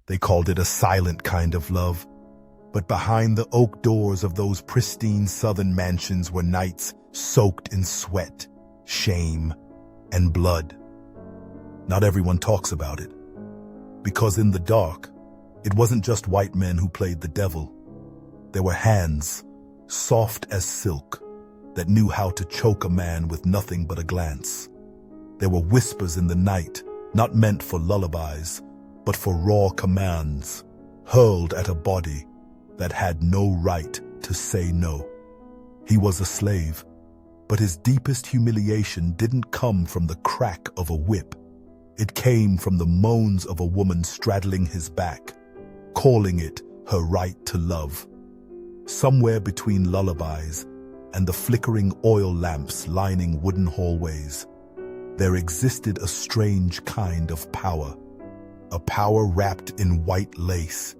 They called it a silent kind of love. But behind the oak doors of those pristine southern mansions were nights soaked in sweat, shame, and blood. Not everyone talks about it, because in the dark, it wasn't just white men who played the devil. There were hands, soft as silk, that knew how to choke a man with nothing but a glance. There were whispers in the night, not meant for lullabies, but for raw commands, hurled at a body that had no right to say no. He was a slave, but his deepest humiliation didn't come from the crack of a whip. It came from the moans of a woman straddling his back, calling it her right to love. Somewhere between lullabies and the flickering oil lamps lining wooden hallways, there existed a strange kind of power, a power wrapped in white lace,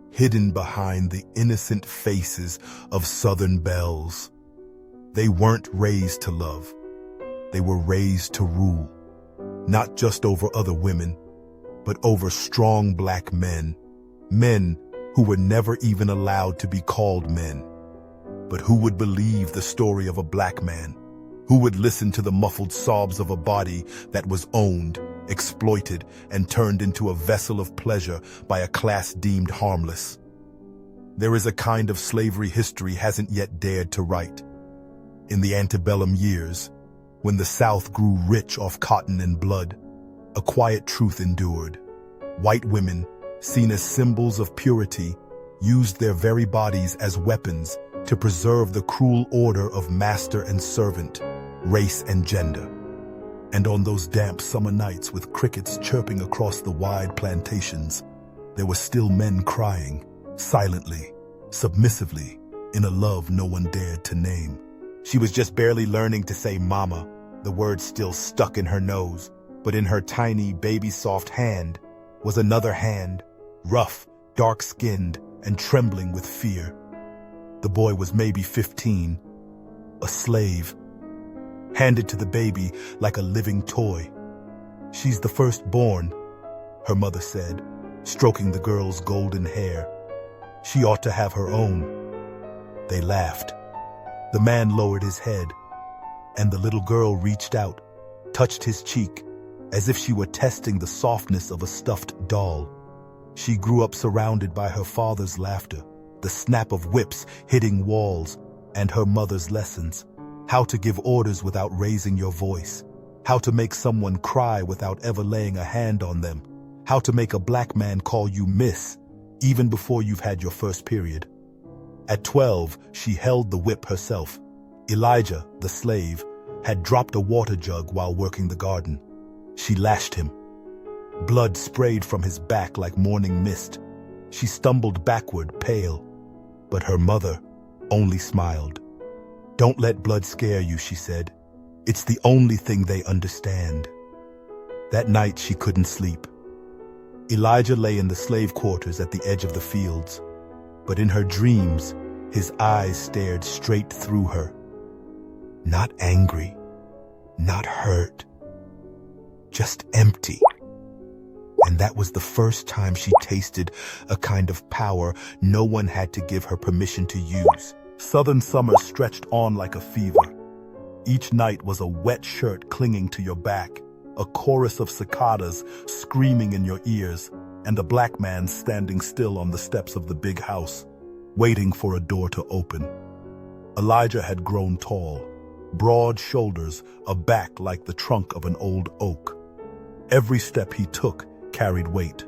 hidden behind the innocent faces of Southern belles. They weren't raised to love. They were raised to rule, not just over other women, but over strong black men, men who were never even allowed to be called men, but who would believe the story of a black man, who would listen to the muffled sobs of a body that was owned, exploited, and turned into a vessel of pleasure by a class deemed harmless. There is a kind of slavery history hasn't yet dared to write. In the antebellum years, when the South grew rich off cotton and blood, a quiet truth endured. White women, seen as symbols of purity, used their very bodies as weapons to preserve the cruel order of master and servant, race and gender. And on those damp summer nights with crickets chirping across the wide plantations, there were still men crying, silently, submissively, in a love no one dared to name. She was just barely learning to say mama, the word still stuck in her nose, but in her tiny, baby-soft hand was another hand, rough, dark-skinned, and trembling with fear. The boy was maybe 15, a slave, handed to the baby like a living toy. "She's the firstborn," her mother said, stroking the girl's golden hair. "She ought to have her own." They laughed. The man lowered his head, and the little girl reached out, touched his cheek, as if she were testing the softness of a stuffed doll. She grew up surrounded by her father's laughter, the snap of whips hitting walls, and her mother's lessons. How to give orders without raising your voice. How to make someone cry without ever laying a hand on them. How to make a black man call you miss, even before you've had your first period. At 12, she held the whip herself. Elijah, the slave, had dropped a water jug while working the garden. She lashed him. Blood sprayed from his back like morning mist. She stumbled backward, pale, but her mother only smiled. "Don't let blood scare you," she said. "It's the only thing they understand." That night she couldn't sleep. Elijah lay in the slave quarters at the edge of the fields, but in her dreams, his eyes stared straight through her. Not angry, not hurt, just empty. And that was the first time she tasted a kind of power no one had to give her permission to use. Southern summer stretched on like a fever. Each night was a wet shirt clinging to your back, a chorus of cicadas screaming in your ears, and a black man standing still on the steps of the big house, waiting for a door to open. Elijah had grown tall, broad shoulders, a back like the trunk of an old oak. Every step he took carried weight,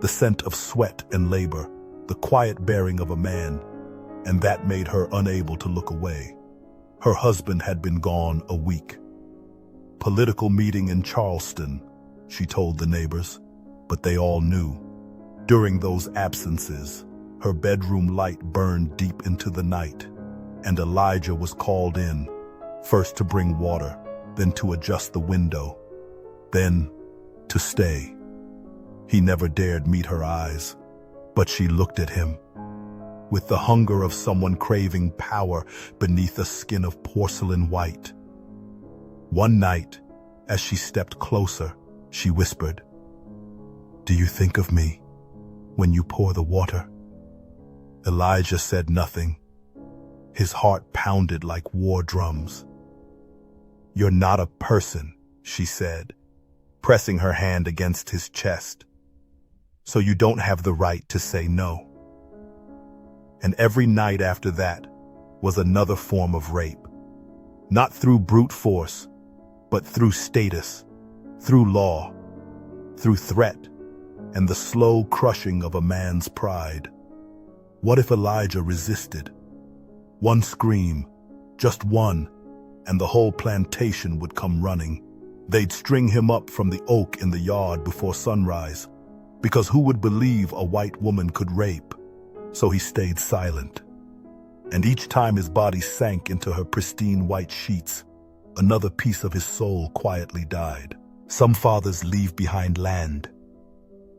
the scent of sweat and labor, the quiet bearing of a man, and that made her unable to look away. Her husband had been gone a week. "Political meeting in Charleston," she told the neighbors, but they all knew. During those absences, her bedroom light burned deep into the night, and Elijah was called in, first to bring water, then to adjust the window, then to stay. He never dared meet her eyes, but she looked at him with the hunger of someone craving power beneath a skin of porcelain white. One night, as she stepped closer, she whispered, "Do you think of me when you pour the water?" Elijah said nothing. His heart pounded like war drums. "You're not a person," she said, pressing her hand against his chest. "So you don't have the right to say no." And every night after that was another form of rape. Not through brute force, but through status, through law, through threat, and the slow crushing of a man's pride. What if Elijah resisted? One scream, just one, and the whole plantation would come running. They'd string him up from the oak in the yard before sunrise, because who would believe a white woman could rape? So he stayed silent. And each time his body sank into her pristine white sheets, another piece of his soul quietly died. Some fathers leave behind land.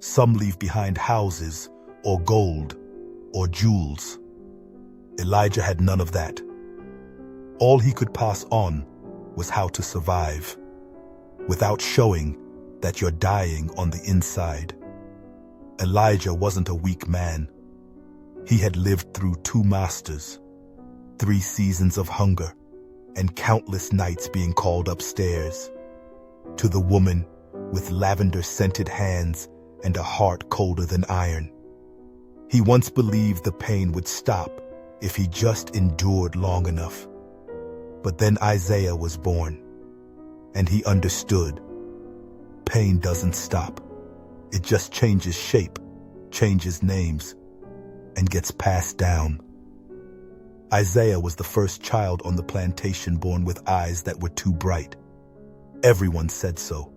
Some leave behind houses, or gold, or jewels. Elijah had none of that. All he could pass on was how to survive, without showing that you're dying on the inside. Elijah wasn't a weak man. He had lived through 2 masters, 3 seasons of hunger, and countless nights being called upstairs. To the woman with lavender-scented hands and a heart colder than iron. He once believed the pain would stop if he just endured long enough. But then Isaiah was born, and he understood. Pain doesn't stop. It just changes shape, changes names, and gets passed down. Isaiah was the first child on the plantation born with eyes that were too bright. Everyone said so.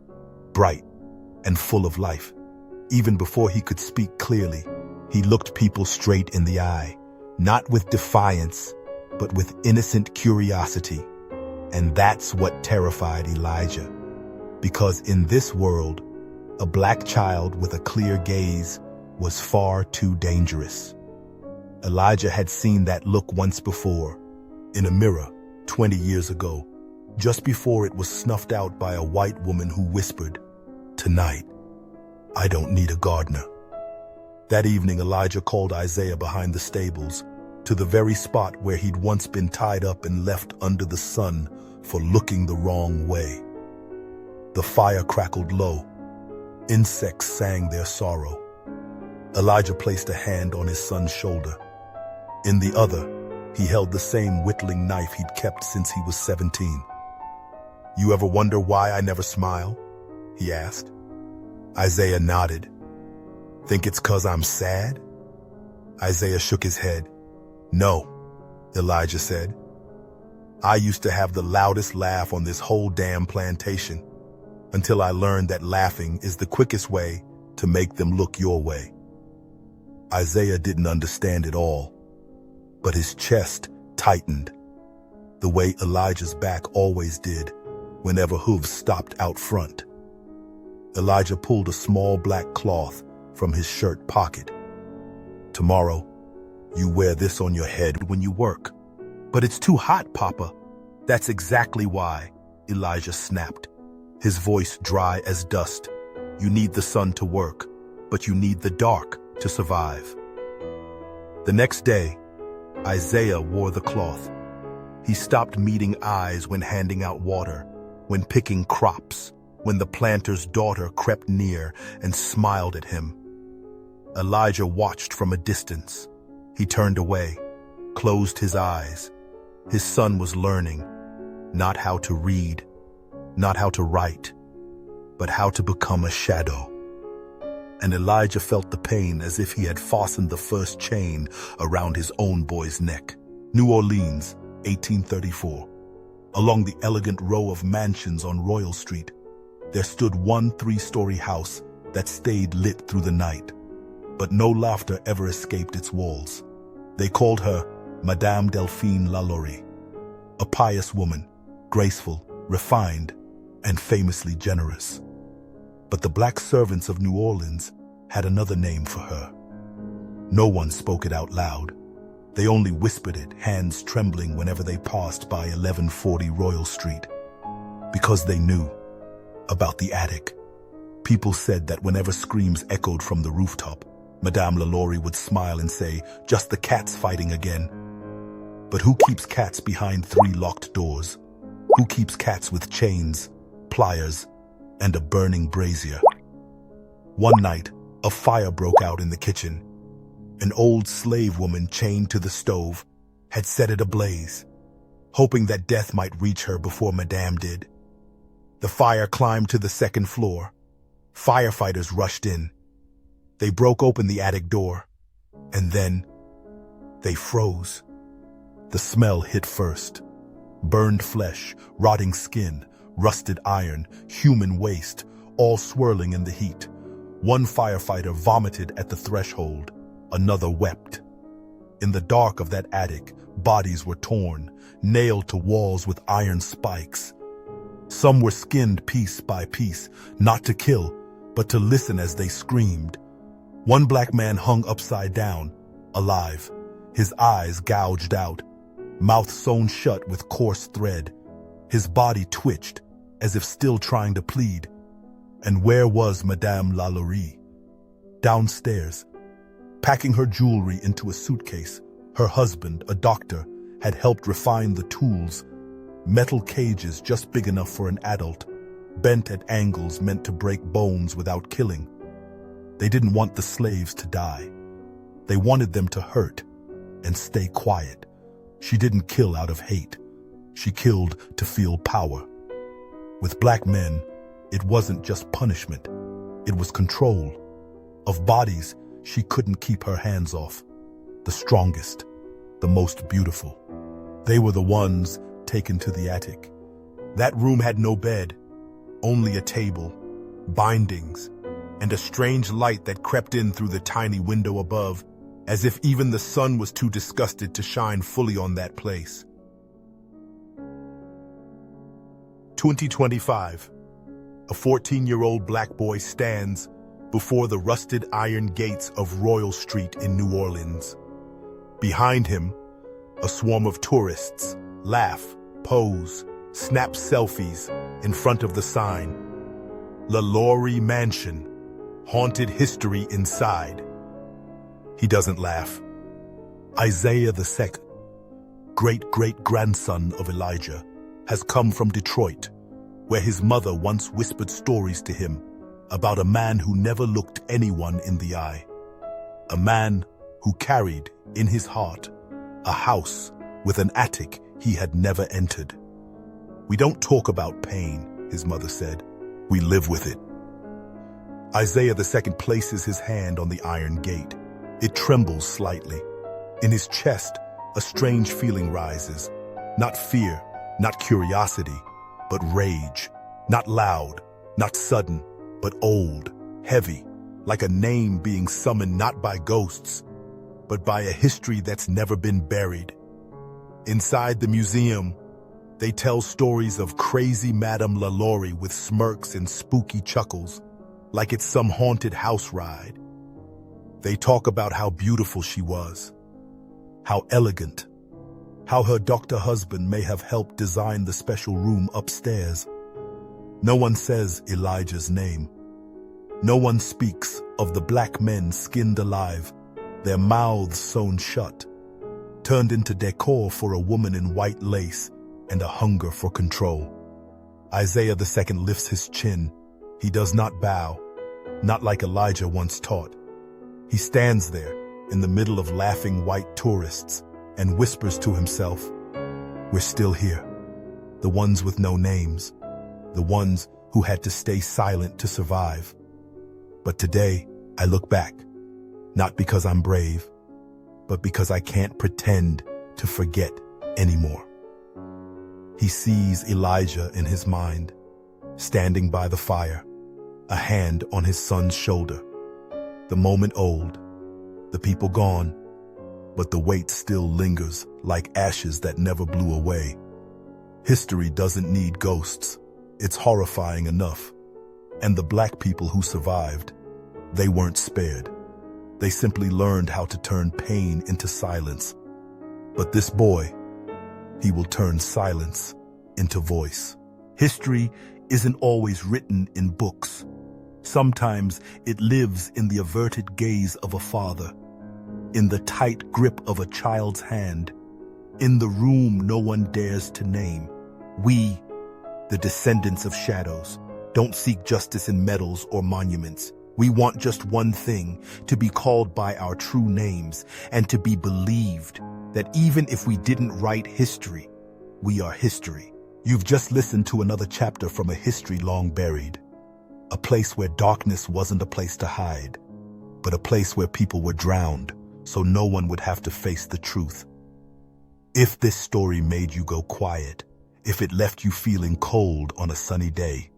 Bright and full of life. Even before he could speak clearly, he looked people straight in the eye, not with defiance, but with innocent curiosity. And that's what terrified Elijah. Because in this world, a black child with a clear gaze was far too dangerous. Elijah had seen that look once before, in a mirror 20 years ago, just before it was snuffed out by a white woman who whispered, "Tonight, I don't need a gardener." That evening, Elijah called Isaiah behind the stables, to the very spot where he'd once been tied up and left under the sun for looking the wrong way. The fire crackled low. Insects sang their sorrow. Elijah placed a hand on his son's shoulder. In the other, he held the same whittling knife he'd kept since he was 17. "You ever wonder why I never smile?" he asked. Isaiah nodded. "Think it's 'cause I'm sad?" Isaiah shook his head. "No," Elijah said. "I used to have the loudest laugh on this whole damn plantation, until I learned that laughing is the quickest way to make them look your way." Isaiah didn't understand it all, but his chest tightened, the way Elijah's back always did whenever hooves stopped out front. Elijah pulled a small black cloth from his shirt pocket. "Tomorrow, you wear this on your head when you work." "But it's too hot, Papa." "That's exactly why," Elijah snapped, his voice dry as dust. "You need the sun to work, but you need the dark to survive." The next day, Isaiah wore the cloth. He stopped meeting eyes when handing out water, when picking crops, when the planter's daughter crept near and smiled at him. Elijah watched from a distance. He turned away, closed his eyes. His son was learning, not how to read, not how to write, but how to become a shadow. And Elijah felt the pain as if he had fastened the first chain around his own boy's neck. New Orleans, 1834. Along the elegant row of mansions on Royal Street, there stood one 3-story house that stayed lit through the night. But no laughter ever escaped its walls. They called her Madame Delphine Lalaurie, a pious woman, graceful, refined, and famously generous. But the black servants of New Orleans had another name for her. No one spoke it out loud. They only whispered it, hands trembling whenever they passed by 1140 Royal Street. Because they knew about the attic. People said that whenever screams echoed from the rooftop, Madame Lalaurie would smile and say, "Just the cats fighting again." But who keeps cats behind 3 locked doors? Who keeps cats with chains, pliers, and a burning brazier? One night, a fire broke out in the kitchen. An old slave woman chained to the stove had set it ablaze, hoping that death might reach her before Madame did. The fire climbed to the 2nd floor. Firefighters rushed in. They broke open the attic door, and then they froze. The smell hit first. Burned flesh, rotting skin, rusted iron, human waste, all swirling in the heat. One firefighter vomited at the threshold. Another wept. In the dark of that attic, bodies were torn, nailed to walls with iron spikes. Some were skinned piece by piece, not to kill, but to listen as they screamed. One black man hung upside down, alive, his eyes gouged out, mouth sewn shut with coarse thread. His body twitched, as if still trying to plead. And where was Madame Lalaurie? Downstairs, packing her jewelry into a suitcase. Her husband, a doctor, had helped refine the tools. Metal cages just big enough for an adult, bent at angles meant to break bones without killing. They didn't want the slaves to die. They wanted them to hurt and stay quiet. She didn't kill out of hate. She killed to feel power. With black men, it wasn't just punishment. It was control. Of bodies she couldn't keep her hands off. The strongest, the most beautiful. They were the ones taken to the attic. That room had no bed, only a table, bindings, and a strange light that crept in through the tiny window above, as if even the sun was too disgusted to shine fully on that place. 2025. A 14-year-old black boy stands before the rusted iron gates of Royal Street in New Orleans. Behind him, a swarm of tourists laugh, pose, snap selfies in front of the sign. Lalaurie Mansion, haunted history inside. He doesn't laugh. Isaiah II, great-great-grandson of Elijah, has come from Detroit, where his mother once whispered stories to him about a man who never looked anyone in the eye. A man who carried in his heart a house with an attic he had never entered. "We don't talk about pain," his mother said. "We live with it." Isaiah II places his hand on the iron gate. It trembles slightly. In his chest, a strange feeling rises. Not fear, not curiosity, but rage. Not loud, not sudden, but old, heavy, like a name being summoned not by ghosts, but by a history that's never been buried. Inside the museum, they tell stories of crazy Madame Lalaurie with smirks and spooky chuckles, like it's some haunted house ride. They talk about how beautiful she was, how elegant, how her doctor husband may have helped design the special room upstairs. No one says Elijah's name. No one speaks of the black men skinned alive, their mouths sewn shut, turned into decor for a woman in white lace and a hunger for control. Isaiah II lifts his chin. He does not bow, not like Elijah once taught. He stands there in the middle of laughing white tourists and whispers to himself, "We're still here. The ones with no names, the ones who had to stay silent to survive." But today, I look back, not because I'm brave, but because I can't pretend to forget anymore. He sees Elijah in his mind, standing by the fire, a hand on his son's shoulder. The moment old, the people gone, but the weight still lingers like ashes that never blew away. History doesn't need ghosts. It's horrifying enough. And the black people who survived, they weren't spared. They simply learned how to turn pain into silence. But this boy, he will turn silence into voice. History isn't always written in books. Sometimes it lives in the averted gaze of a father, in the tight grip of a child's hand, in the room no one dares to name. We, the descendants of shadows, don't seek justice in medals or monuments. We want just one thing, to be called by our true names and to be believed that even if we didn't write history, we are history. You've just listened to another chapter from a history long buried. A place where darkness wasn't a place to hide, but a place where people were drowned so no one would have to face the truth. If this story made you go quiet, if it left you feeling cold on a sunny day,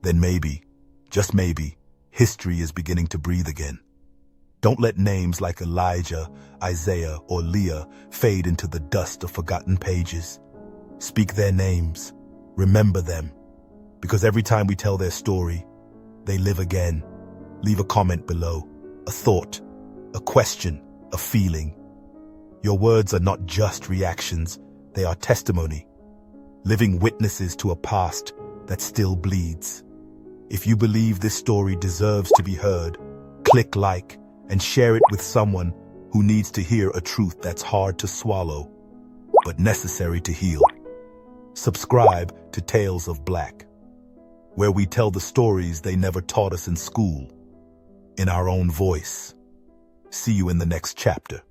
then maybe, just maybe, history is beginning to breathe again. Don't let names like Elijah, Isaiah, or Leah fade into the dust of forgotten pages. Speak their names, remember them, because every time we tell their story, they live again. Leave a comment below, a thought, a question, a feeling. Your words are not just reactions, they are testimony, living witnesses to a past that still bleeds. If you believe this story deserves to be heard, click like and share it with someone who needs to hear a truth that's hard to swallow, but necessary to heal. Subscribe to Tales of Black, where we tell the stories they never taught us in school, in our own voice. See you in the next chapter.